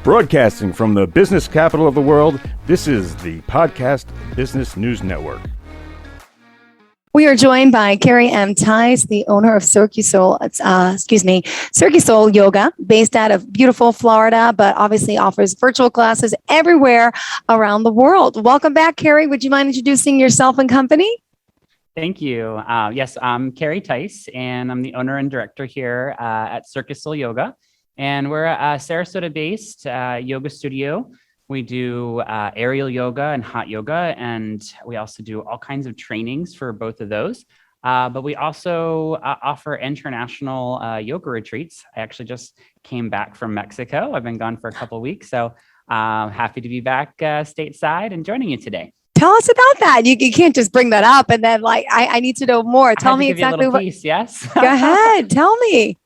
Broadcasting from the business capital of the world, this is the Podcast Business News Network. We are joined by Kerry Tice, the owner of CircuSoul Yoga, based out of beautiful Florida, but obviously offers virtual classes everywhere around the world. Welcome back, Kerry. Would you mind introducing yourself and company? Thank you. Yes, I'm Kerry Tice, and I'm the owner and director here at CircuSoul Yoga. And we're a Sarasota-based yoga studio. We do aerial yoga and hot yoga, and we also do all kinds of trainings for both of those. But we also offer international yoga retreats. I actually just came back from Mexico. I've been gone for a couple of weeks, so happy to be back stateside and joining you today. Tell us about that. You can't just bring that up and then I need to know more. Tell me exactly what. Piece, yes. Go ahead. Tell me.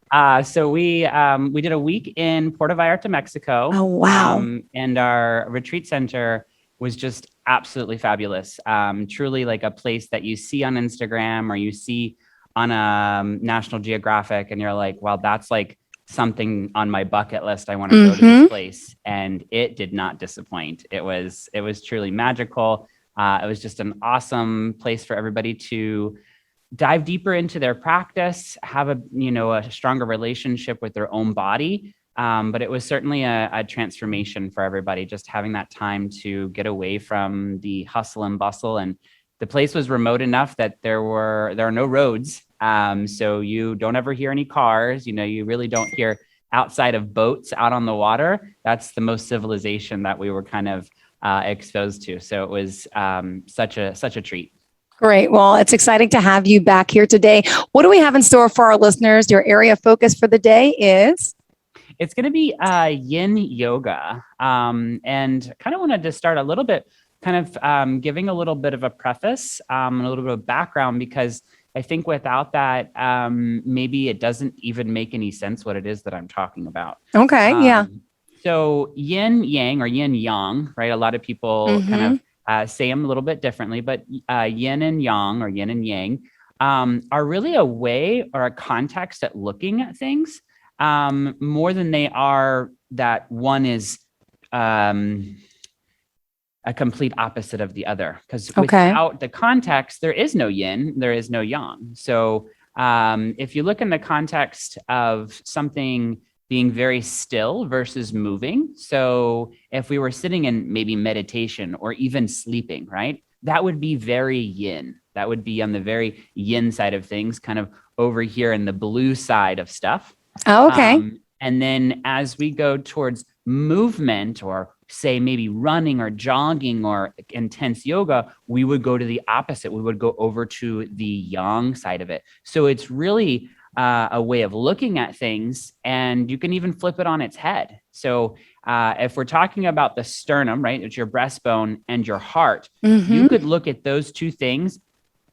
So we did a week in Puerto Vallarta, Mexico. Oh, wow. And our retreat center was just absolutely fabulous. Truly like a place that you see on Instagram or you see on a National Geographic and you're like, well, that's like something on my bucket list. I want to go to this place. And it did not disappoint. It was truly magical. It was just an awesome place for everybody to dive deeper into their practice, have a stronger relationship with their own body. But it was certainly a transformation for everybody, just having that time to get away from the hustle and bustle. And the place was remote enough that there are no roads. So you don't ever hear any cars, you really don't hear outside of boats out on the water. That's the most civilization that we were kind of exposed to. So it was such a treat. Great. Well, it's exciting to have you back here today. What do we have in store for our listeners? Your area of focus for the day is? It's going to be Yin Yoga. And kind of wanted to start a little bit, kind of giving a little bit of a preface and a little bit of background, because I think without that, maybe it doesn't even make any sense what it is that I'm talking about. Okay. Yeah. So Yin Yang or Yin Yang, right? A lot of people kind of say them a little bit differently, but Yin and Yang or Yin and Yang are really a way or a context at looking at things more than they are that one is a complete opposite of the other. Because without the context, there is no Yin, there is no Yang. So if you look in the context of something being very still versus moving. So if we were sitting in maybe meditation or even sleeping, right? That would be very yin. That would be on the very yin side of things, kind of over here in the blue side of stuff. Oh, okay. And then as we go towards movement or say maybe running or jogging or intense yoga, we would go to the opposite. We would go over to the yang side of it. So it's really a way of looking at things, and you can even flip it on its head. So if we're talking about the sternum, right, it's your breastbone and your heart, you could look at those two things.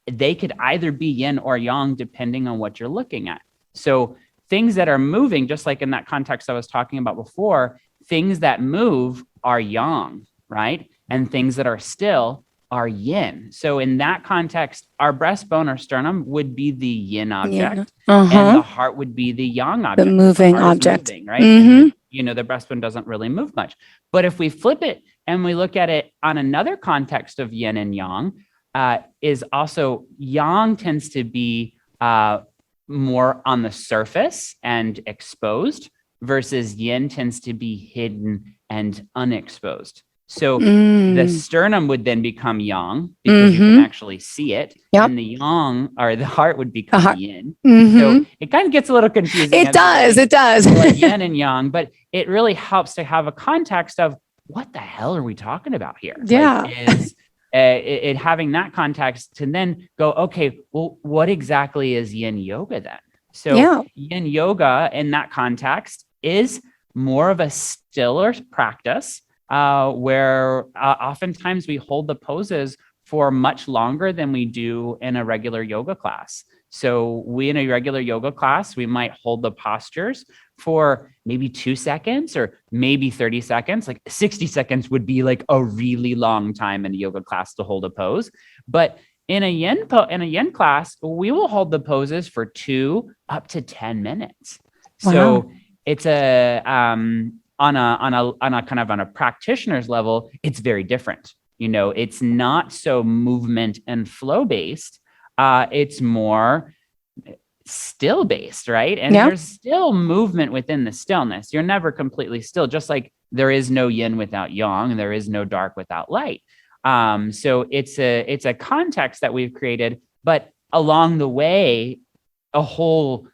They could either be yin or yang, depending on what you're looking at. So things that are moving, just like in that context I was talking about before, things that move are yang, right? And things that are still are yin. So in that context, our breastbone or sternum would be the yin object, and the heart would be the yang object. The moving object, right? And, the breastbone doesn't really move much. But if we flip it and we look at it on another context of yin and yang, is also yang tends to be more on the surface and exposed, versus yin tends to be hidden and unexposed. So the sternum would then become yang because you can actually see it. And the yang or the heart would become yin. So it kind of gets a little confusing. It does. Like yin and yang, but it really helps to have a context of what the hell are we talking about here? Yeah. Like, it having that context to then go, okay, well, what exactly is yin yoga then? So yin yoga in that context is more of a stiller practice where oftentimes we hold the poses for much longer than we do in a regular yoga class. So we, in a regular yoga class, we might hold the postures for maybe 2 seconds or maybe 30 seconds. Like 60 seconds would be like a really long time in a yoga class to hold a pose. But in a yin class, we will hold the poses for 2 up to 10 minutes. Wow. So it's on a kind of on a practitioner's level, it's very different. It's not so movement and flow based. It's more still based, right? And there's still movement within the stillness. You're never completely still, just like there is no yin without yang, and there is no dark without light. So it's a context that we've created, but along the way, a whole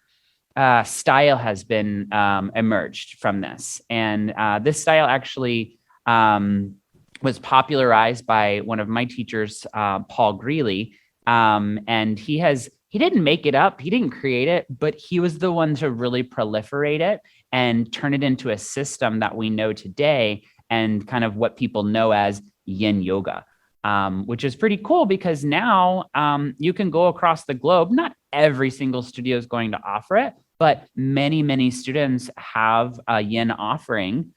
style has been emerged from this. And this style actually was popularized by one of my teachers, Paul Greeley. And he didn't make it up. He didn't create it, but he was the one to really proliferate it and turn it into a system that we know today, and kind of what people know as yin yoga. Which is pretty cool, because now you can go across the globe. Not every single studio is going to offer it, but many, many students have a yin offering,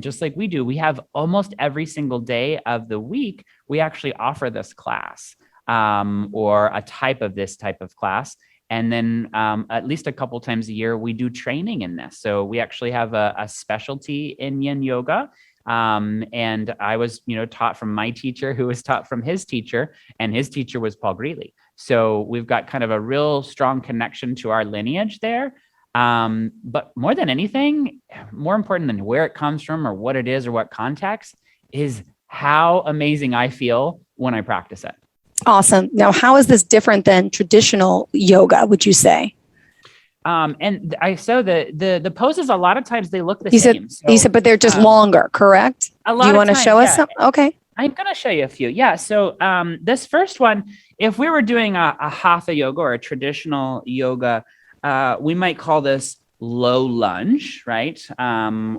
just like we do. We have almost every single day of the week, we actually offer this class, or a type of class. And then at least a couple times a year, we do training in this. So we actually have a specialty in yin yoga. And I was, taught from my teacher, who was taught from his teacher, and his teacher was Paul Greeley. So we've got kind of a real strong connection to our lineage there. But more than anything, more important than where it comes from or what it is or what context, is how amazing I feel when I practice it. Awesome. Now, how is this different than traditional yoga, would you say? And so the poses, a lot of times they look the same. You said, but they're just longer, correct? A lot. Do you want to show us some? Okay. I'm going to show you a few. Yeah. So this first one, if we were doing a hatha yoga or a traditional yoga, we might call this low lunge, right?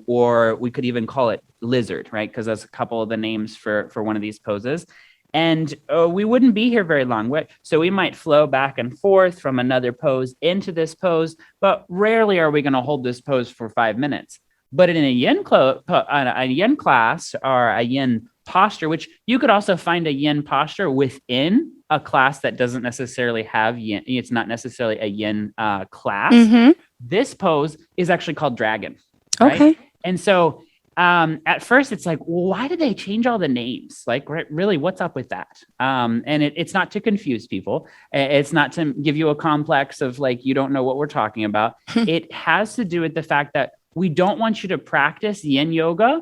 Or we could even call it lizard, right? Because that's a couple of the names for one of these poses. And we wouldn't be here very long. So we might flow back and forth from another pose into this pose, but rarely are we going to hold this pose for 5 minutes. But in a yin class or a yin posture, which you could also find a yin posture within a class that doesn't necessarily have yin, it's not necessarily a yin class. Mm-hmm. This pose is actually called dragon. Right? Okay. And so at first it's like, well, why did they change all the names? Like, really, what's up with that? And it's not to confuse people. It's not to give you a complex of like, you don't know what we're talking about. It has to do with the fact that we don't want you to practice yin yoga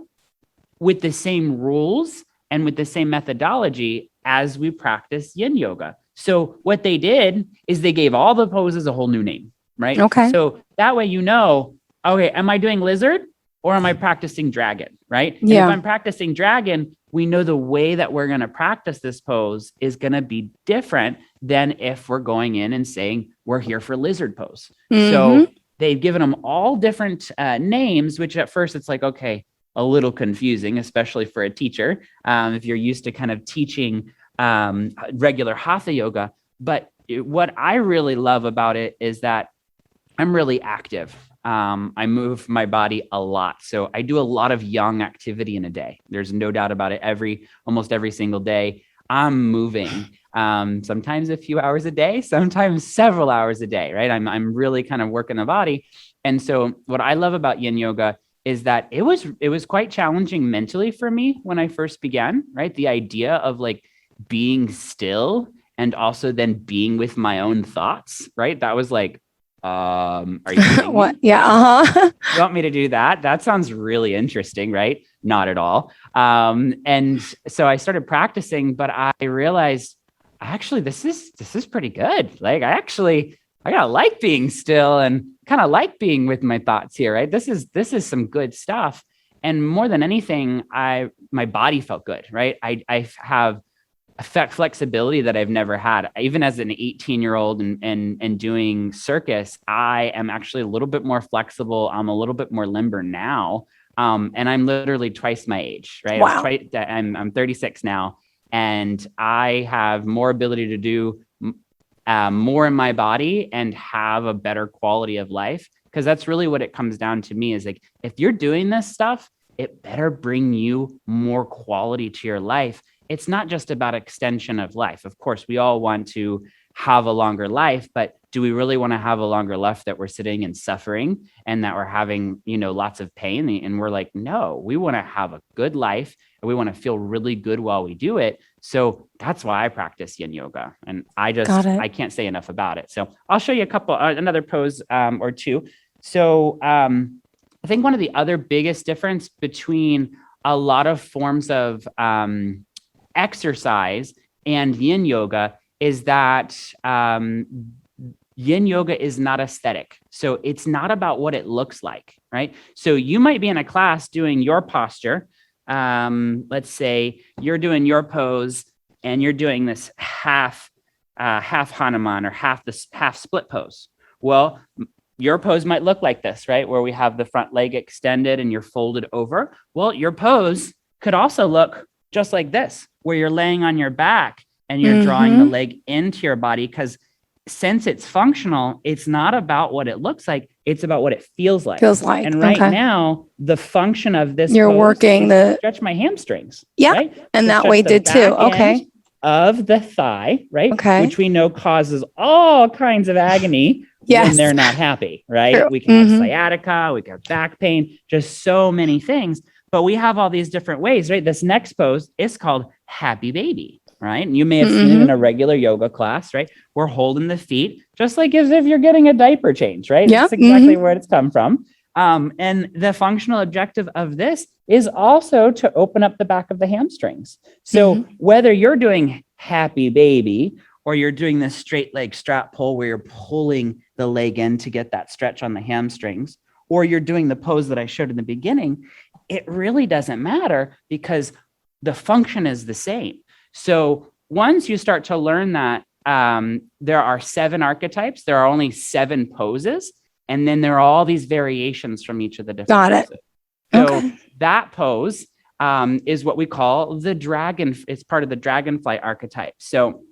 with the same rules and with the same methodology as we practice yin yoga. So what they did is they gave all the poses a whole new name, right? Okay. So that way, okay, am I doing lizard? Or am I practicing dragon, right? Yeah. And if I'm practicing dragon, we know the way that we're going to practice this pose is going to be different than if we're going in and saying, we're here for lizard pose. Mm-hmm. So they've given them all different names, which at first it's like, okay, a little confusing, especially for a teacher, if you're used to kind of teaching regular hatha yoga. But what I really love about it is that I'm really active. I move my body a lot. So I do a lot of yang activity in a day. There's no doubt about it. Almost every single day I'm moving, sometimes a few hours a day, sometimes several hours a day, right? I'm really kind of working the body. And so what I love about yin yoga is that it was quite challenging mentally for me when I first began, right? The idea of like being still and also then being with my own thoughts, right? That was like, are you kidding me? What? Yeah. Uh-huh. You want me to do that? That sounds really interesting, right? Not at all. And so I started practicing, but I realized actually this is pretty good. Like I gotta like being still and kind of like being with my thoughts here, right? This is some good stuff. And more than anything, my body felt good, right? I have flexibility that I've never had. Even as an 18-year-old and doing circus, I am actually a little bit more flexible. I'm a little bit more limber now. And I'm literally twice my age, right? Wow. I'm 36 now, and I have more ability to do more in my body and have a better quality of life. Because that's really what it comes down to me is like, if you're doing this stuff, it better bring you more quality to your life. It's not just about extension of life. Of course, we all want to have a longer life, but do we really want to have a longer life that we're sitting and suffering and that we're having, lots of pain? And we're like, no, we want to have a good life and we want to feel really good while we do it. So that's why I practice yin yoga. And I can't say enough about it. So I'll show you another pose or two. So I think one of the other biggest difference between a lot of forms of exercise and yin yoga is that yin yoga is not aesthetic. So it's not about what it looks like, right? So you might be in a class doing your posture. Let's say you're doing your pose and you're doing this half Hanuman or half split pose. Well, your pose might look like this, right? Where we have the front leg extended and you're folded over. Well, your pose could also look just like this, where you're laying on your back and you're drawing the leg into your body, because since it's functional, it's not about what it looks like. It's about what it feels like. And right now, the function of this you're pose working is to stretch my hamstrings. Yeah. Right? And to that way did too. Okay. Of the thigh, right? Okay. Which we know causes all kinds of agony when they're not happy, right? True. We can have sciatica, we can have back pain, just so many things. But we have all these different ways, right? This next pose is called happy baby, right? And you may have seen it in a regular yoga class, right? We're holding the feet just like as if you're getting a diaper change, right? Yeah. That's exactly where it's come from. And the functional objective of this is also to open up the back of the hamstrings. So whether you're doing happy baby or you're doing this straight leg strap pull where you're pulling the leg in to get that stretch on the hamstrings, or you're doing the pose that I showed in the beginning, it really doesn't matter because the function is the same. So once you start to learn that there are 7 archetypes, there are only 7 poses, and then there are all these variations from each of the different poses. So that pose is what we call the dragon. It's part of the dragonfly archetype. So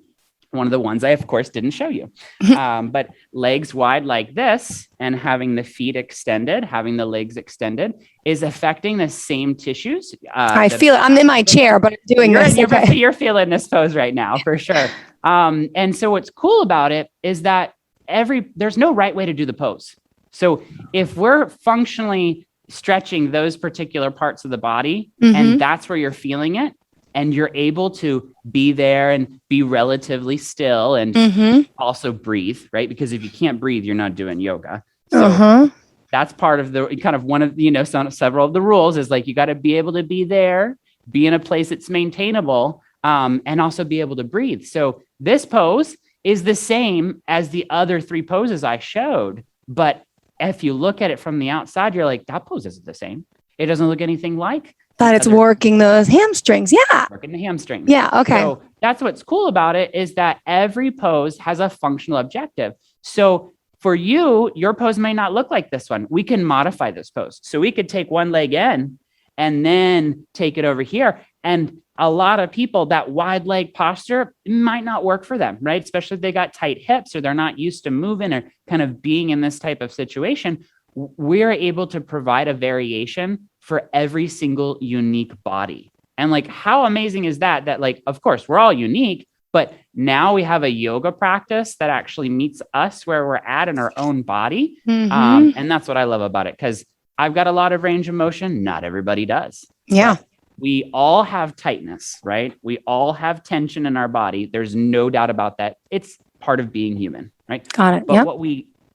one of the ones I, of course, didn't show you, but legs wide like this and having the feet extended, having the legs extended is affecting the same tissues. I feel it. I'm in my chair, but I'm doing this. You're feeling this pose right now for sure. And so what's cool about it is that there's no right way to do the pose. So if we're functionally stretching those particular parts of the body and that's where you're feeling it, and you're able to be there and be relatively still and also breathe, right? Because if you can't breathe, you're not doing yoga. So that's part of the kind of one of, several of the rules is like, you got to be able to be there, be in a place that's maintainable, and also be able to breathe. So this pose is the same as the other 3 poses I showed. But if you look at it from the outside, you're like, that pose isn't the same. It doesn't look anything like that. It's working those hamstrings. Yeah. Working the hamstrings. Yeah. Okay. So that's what's cool about it is that every pose has a functional objective. So for you, your pose may not look like this one. We can modify this pose. So we could take one leg in and then take it over here. And a lot of people, that wide leg posture might not work for them, right? Especially if they got tight hips or they're not used to moving or kind of being in this type of situation. We're able to provide a variation for every single unique body. And like, how amazing is that? That like, of course, we're all unique, but now we have a yoga practice that actually meets us where we're at in our own body. And that's what I love about it, because I've got a lot of range of motion. Not everybody does. Yeah. But we all have tightness, right? We all have tension in our body. There's no doubt about that. It's part of being human, right? Got it. But what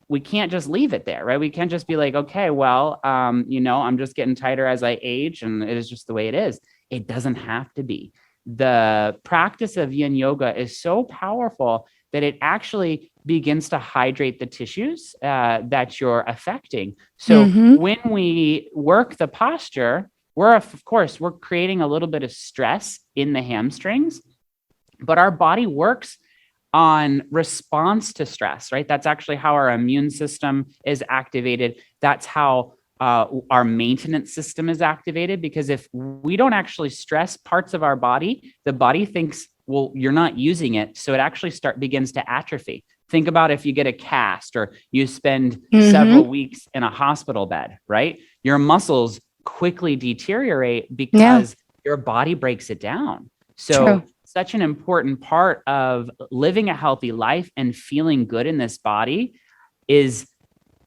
we can't just leave it there, right? We can't just be like, okay, well, I'm just getting tighter as I age and it is just the way it is. It doesn't have to be. The practice of yin yoga is so powerful that it actually begins to hydrate the tissues that you're affecting. So when we work the posture, we're creating a little bit of stress in the hamstrings, but our body works on response to stress, right? That's actually how our immune system is activated. That's how our maintenance system is activated, because if we don't actually stress parts of our body, the body thinks, well, you're not using it. So it actually begins to atrophy. Think about if you get a cast or you spend several weeks in a hospital bed, right? Your muscles quickly deteriorate because your body breaks it down. So such an important part of living a healthy life and feeling good in this body is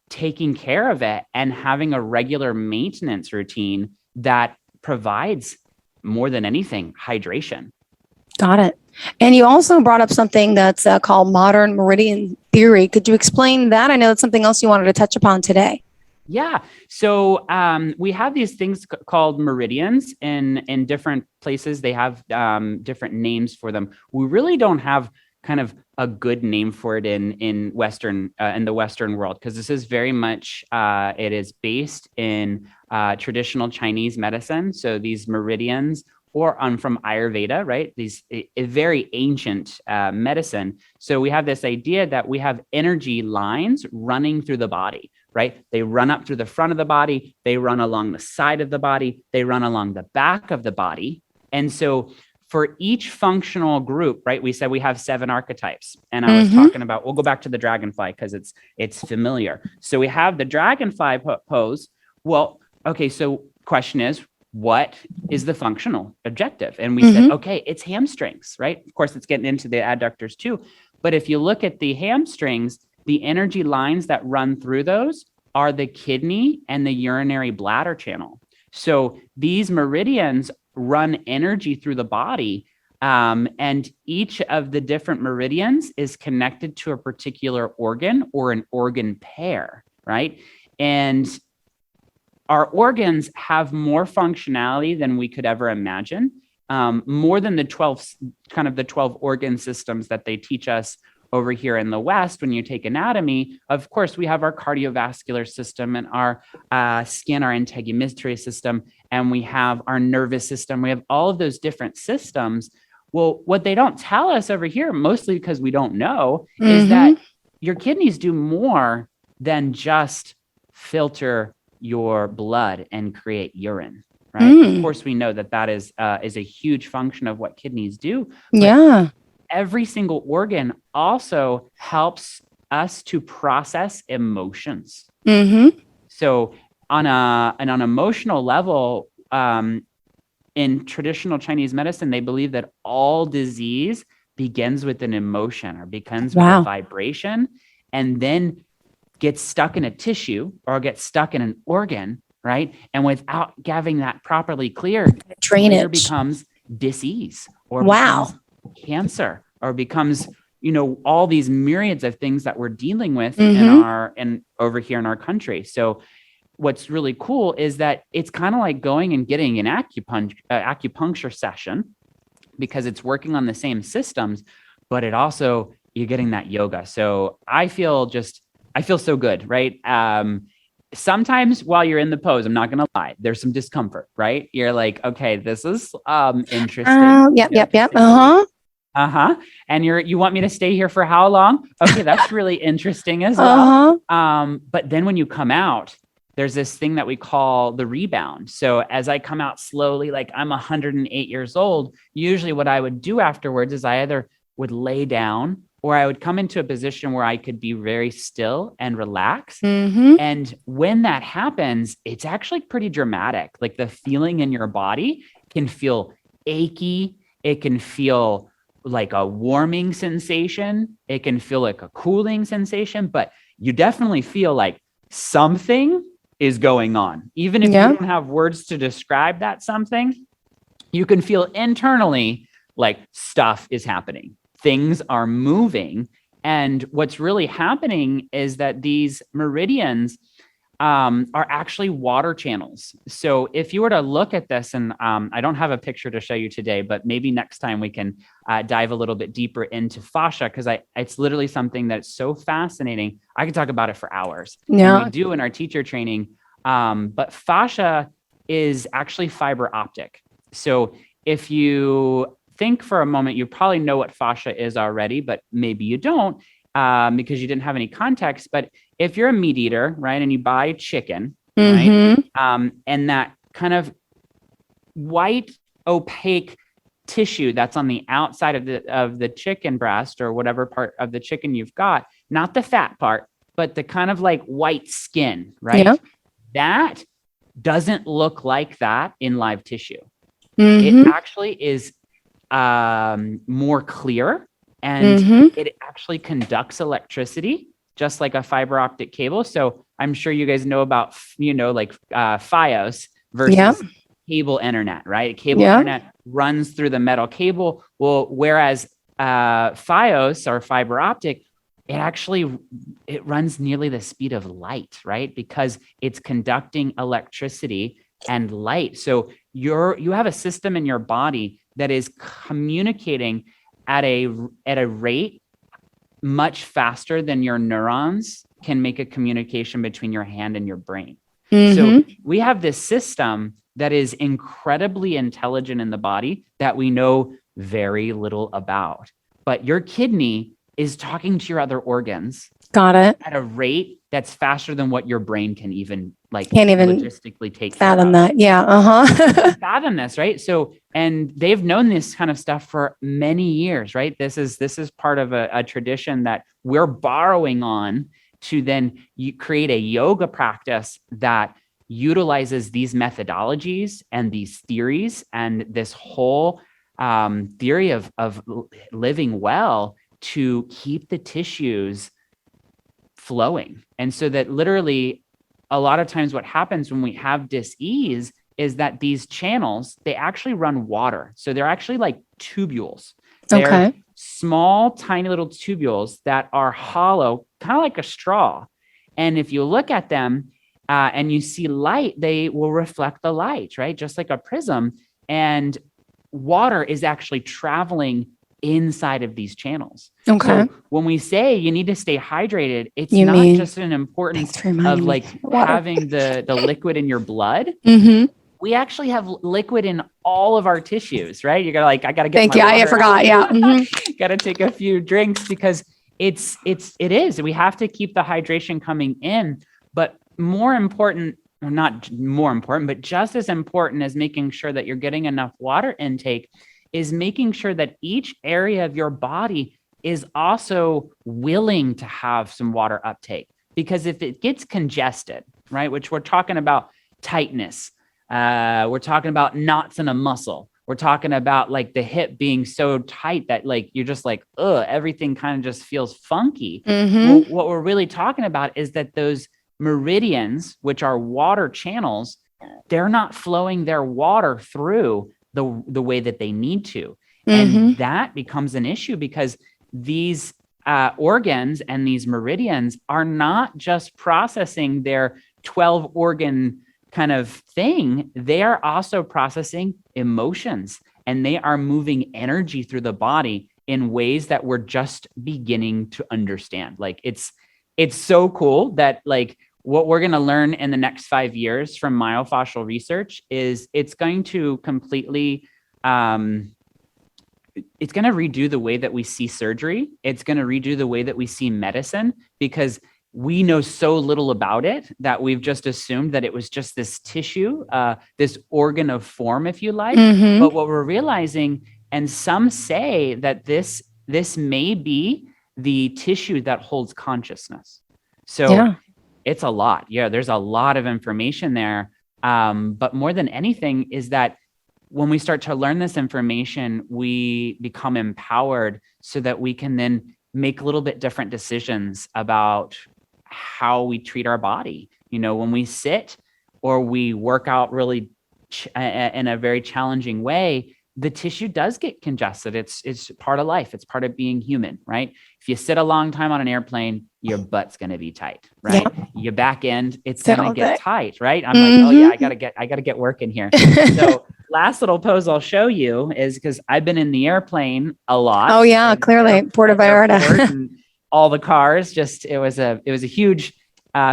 taking care of it and having a regular maintenance routine that provides more than anything, hydration. Got it. And you also brought up something that's called modern meridian theory. Could you explain that? I know it's something else you wanted to touch upon today. Yeah. So we have these things called meridians in different places. They have different names for them. We really don't have kind of a good name for it in the Western world, because this is very much it is based in traditional Chinese medicine. So these meridians, or from Ayurveda, right? These a very ancient medicine. So we have this idea that we have energy lines running through the body, right? They run up through the front of the body, they run along the side of the body, they run along the back of the body. And so for each functional group, right, we said we have 7 archetypes. And I was talking about, we'll go back to the dragonfly because it's familiar. So we have the dragonfly pose. Well, okay, so question is, what is the functional objective? And we said, okay, it's hamstrings, right? Of course, it's getting into the adductors too. But if you look at the hamstrings, the energy lines that run through those are the kidney and the urinary bladder channel. So these meridians run energy through the body. And each of the different meridians is connected to a particular organ or an organ pair, right? And our organs have more functionality than we could ever imagine, more than the 12 organ systems that they teach us over here in the West. When you take anatomy, of course, we have our cardiovascular system and our skin, our integumentary system, and we have our nervous system. We have all of those different systems. Well, what they don't tell us over here, mostly because we don't know, is that your kidneys do more than just filter your blood and create urine, right? Of course, we know that is a huge function of what kidneys do. Yeah. Every single organ also helps us to process emotions. So on an emotional level, in traditional Chinese medicine, they believe that all disease begins with an emotion or begins with a vibration, and then gets stuck in a tissue or gets stuck in an organ, right? And without having that properly cleared, it becomes disease or becomes cancer or becomes, all these myriads of things that we're dealing with in over here in our country. So what's really cool is that it's kind of like going and getting an acupuncture session, because it's working on the same systems, but it also, you're getting that yoga. So I feel so good, right? Sometimes while you're in the pose, I'm not going to lie, there's some discomfort, right? You're like, okay, this is interesting. Yep. And you want me to stay here for how long? Okay, that's really interesting as well. But then when you come out, there's this thing that we call the rebound. So as I come out slowly, like I'm 108 years old, usually what I would do afterwards is I either would lay down or I would come into a position where I could be very still and relax. And when that happens, it's actually pretty dramatic. Like the feeling in your body can feel achy. It can feel like a warming sensation. It can feel like a cooling sensation, but you definitely feel like something is going on. Even if you don't have words to describe that something, you can feel internally like stuff is happening. Things are moving. And what's really happening is that these meridians are actually water channels. So if you were to look at this, and I don't have a picture to show you today, but maybe next time we can dive a little bit deeper into fascia, because it's literally something that's so fascinating. I could talk about it for hours. And we do in our teacher training. But fascia is actually fiber optic. So if you think for a moment, you probably know what fascia is already, but maybe you don't because you didn't have any context. But if you're a meat eater, right, and you buy chicken, right, and that kind of white opaque tissue that's on the outside of the chicken breast or whatever part of the chicken you've got, not the fat part, but the kind of like white skin, right? That doesn't look like that in live tissue. It actually is more clear, and it actually conducts electricity just like a fiber optic cable. So I'm sure you guys know about, like Fios versus cable internet, right? Cable internet runs through the metal cable. Well, whereas Fios or fiber optic, it runs nearly the speed of light, right? Because it's conducting electricity and light. So you have a system in your body that is communicating at a rate much faster than your neurons can make a communication between your hand and your brain. So we have this system that is incredibly intelligent in the body that we know very little about. But your kidney is talking to your other organs. Got it. At a rate that's faster than what your brain can even logistically take fathom care of. that. Yeah. Fathom this, right? So, and they've known this kind of stuff for many years, right? This is part of a tradition that we're borrowing on to then create a yoga practice that utilizes these methodologies and these theories and this whole theory of living well to keep the tissues flowing. And so that literally a lot of times what happens when we have dis-ease is that these channels, they actually run water. So they're actually like tubules. They're small, tiny little tubules that are hollow, kind of like a straw. And if you look at them and you see light, they will reflect the light, right? Just like a prism. And water is actually traveling inside of these channels. So when we say you need to stay hydrated, it's not just an importance of like having the liquid in your blood. We actually have liquid in all of our tissues, right? You gotta I gotta get my water. I forgot. Gotta take a few drinks because it is. We have to keep the hydration coming in, but more important, or not more important, but just as important as making sure that you're getting enough water intake is making sure that each area of your body is also willing to have some water uptake. Because if it gets congested, right, which we're talking about tightness, we're talking about knots in a muscle, we're talking about like the hip being so tight that like you're just like, everything kind of just feels funky. Well, what we're really talking about is that those meridians, which are water channels, they're not flowing their water through the way that they need to. And that becomes an issue because these organs and these meridians are not just processing their 12 organ kind of thing. They are also processing emotions, and they are moving energy through the body in ways that we're just beginning to understand. Like it's so cool that like what we're going to learn in the next 5 years from myofascial research is it's going to completely, it's going to redo the way that we see surgery. It's going to redo the way that we see medicine because we know so little about it that we've just assumed that it was just this tissue, this organ of form, if you like. But what we're realizing, and some say that this may be the tissue that holds consciousness. So it's a lot. Yeah, there's a lot of information there. But more than anything is that when we start to learn this information, we become empowered so that we can then make a little bit different decisions about how we treat our body. You know, when we sit or we work out really in a very challenging way, the tissue does get congested. It's part of life. It's part of being human, right? If you sit a long time on an airplane, your butt's going to be tight, right? Your back end, it's going to get tight, right? I'm like, oh yeah, I gotta get working here. So last little pose I'll show you is because I've been in the airplane a lot. Oh yeah, clearly Puerto Vallarta. All the cars, it was a huge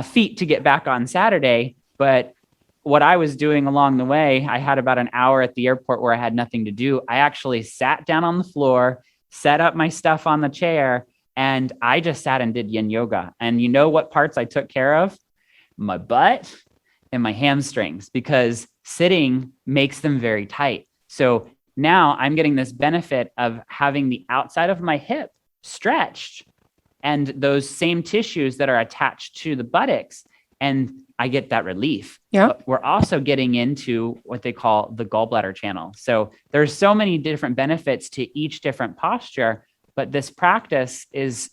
feat to get back on Saturday. But what I was doing along the way, I had about an hour at the airport where I had nothing to do. I actually sat down on the floor, set up my stuff on the chair, and I just sat and did yin yoga. And you know what parts I took care of? My butt and my hamstrings, because sitting makes them very tight. So now I'm getting this benefit of having the outside of my hip stretched, and those same tissues that are attached to the buttocks, and I get that relief. Yeah. But we're also getting into what they call the gallbladder channel. So there's so many different benefits to each different posture, but this practice is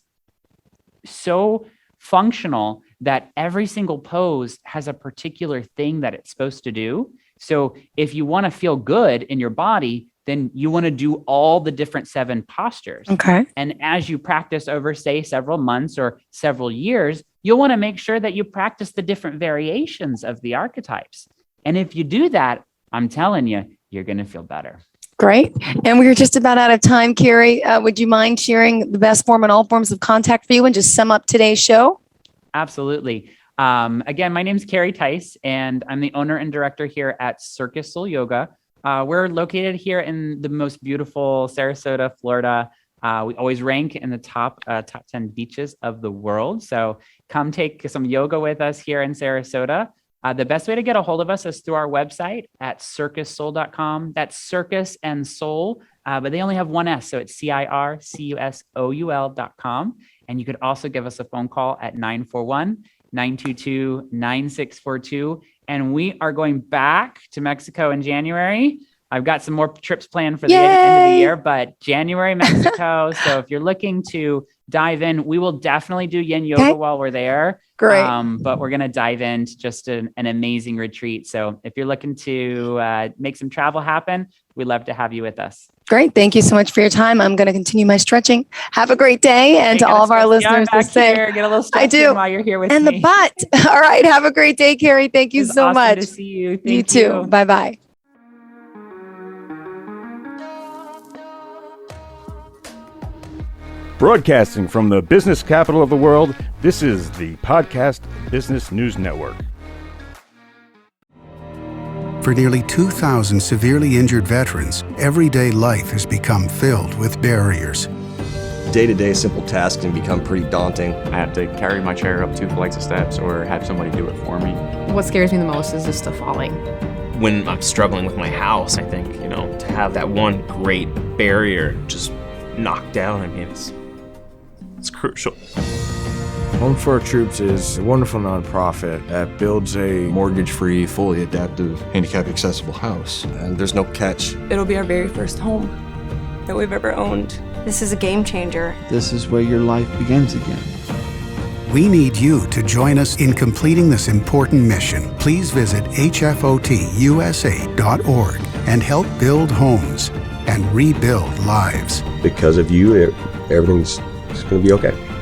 so functional that every single pose has a particular thing that it's supposed to do. So if you want to feel good in your body, then you want to do all the different 7 postures. Okay. And as you practice over, say, several months or several years, you'll want to make sure that you practice the different variations of the archetypes. And if you do that, I'm telling you, you're going to feel better. Great. And we're just about out of time, Kerry. Would you mind sharing the best form and all forms of contact for you and just sum up today's show? Absolutely. Again, my name's Kerry Tice, and I'm the owner and director here at CircuSoul Yoga. We're located here in the most beautiful Sarasota, Florida. We always rank in the top 10 beaches of the world. So come take some yoga with us here in Sarasota. The best way to get a hold of us is through our website at CircuSoul.com. That's circus and soul, but they only have one S, so it's CircuSoul.com. And you could also give us a phone call at 941-922-9642. And we are going back to Mexico in January. I've got some more trips planned for the end of the year, but January, Mexico. So if you're looking to dive in, we will definitely do yin yoga while we're there. Great. But we're going to dive into just an amazing retreat. So if you're looking to make some travel happen, we'd love to have you with us. Great. Thank you so much for your time. I'm going to continue my stretching. Have a great day. And to all of our listeners, get a little stretching while you're here with and me. the butt. All right. Have a great day, Kerry. Thank you so awesome much. To see you. Thank you too. Bye-bye. Broadcasting from the business capital of the world, this is the Podcast Business News Network. For nearly 2,000 severely injured veterans, everyday life has become filled with barriers. Day-to-day simple tasks can become pretty daunting. I have to carry my chair up 2 flights of steps or have somebody do it for me. What scares me the most is just the falling. When I'm struggling with my house, I think, to have that one great barrier just knocked down, it's crucial. Home for Our Troops is a wonderful nonprofit that builds a mortgage-free, fully adaptive, handicap-accessible house. And there's no catch. It'll be our very first home that we've ever owned. This is a game changer. This is where your life begins again. We need you to join us in completing this important mission. Please visit hfotusa.org and help build homes and rebuild lives. Because of you, everything's going to be okay.